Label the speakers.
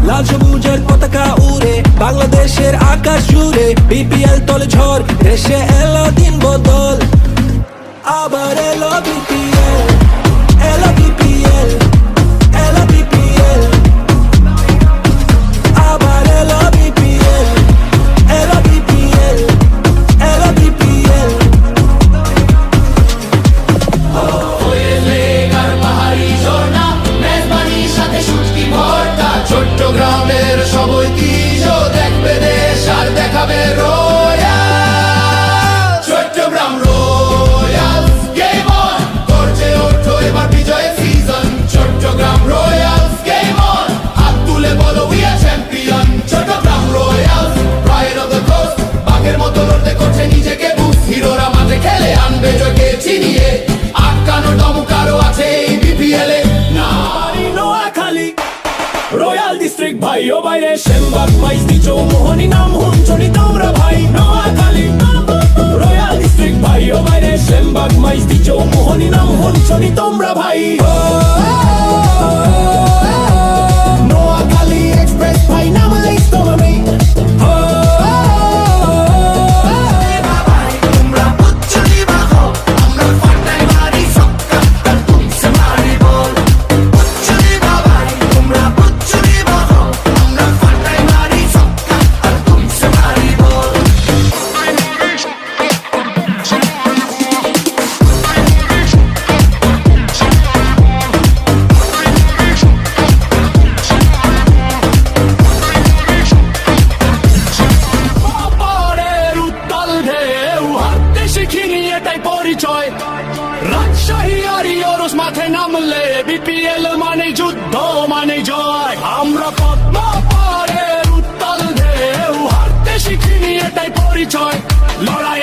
Speaker 1: লাল সবুজের পতাকা উড়ে বাংলাদেশের আকাশ জুড়ে, বিপিএল তলে ঝড়, দেশে এলো দিন বদল। আবার এলো বিপিএল, এলো বিপিএল, এলো বিপিএল। আবার এলো বিপিএল, এলো বিপিএল, এলো বিপিএল।
Speaker 2: চট্টগ্রামের সব ঐতিহ্য দেখবে দেশ আর দেখাবে royal. Chattogram royals game on, গর্জে ওঠো এবার বিজয়ের season. Chattogram royals game on, হাত তুলে বলো we are champion. Chattogram royals pride of the coast, বাঘের মতো লড়তে করছে নিজেকে বুস্ট। হিরোরা মাঠে খেলে আনবে জয়কে ছিনিয়ে, আটকানো টমকারও আছে এই বিপিএল এ। না নোয়াখালী রয়্যাল ডিস্ট্রিক্ট ভাই ও বাইরে, সেনবাগ মাইজদি চৌমোহনী নাম হুঞ্চনি তোমরা ভাই। নোয়াখালী রয়্যাল ডিস্ট্রিক্ট ভাই ও বাইরে, সেনবাগ মাইজদি চৌমোহনী নাম হুঞ্চনি তোমরা ভাই। নোয়াখালী এক্সপ্রেস ভাই নাম লেস তুমি। রাজশাহী আর ইউরোস মাঠে নামলে বিপিএল মানে যুদ্ধ মানে জয়। আমরা পদ্মা পাড়ের উত্তাল ঢেউ হারতে শিখিনি এটাই পরিচয়। লড়াই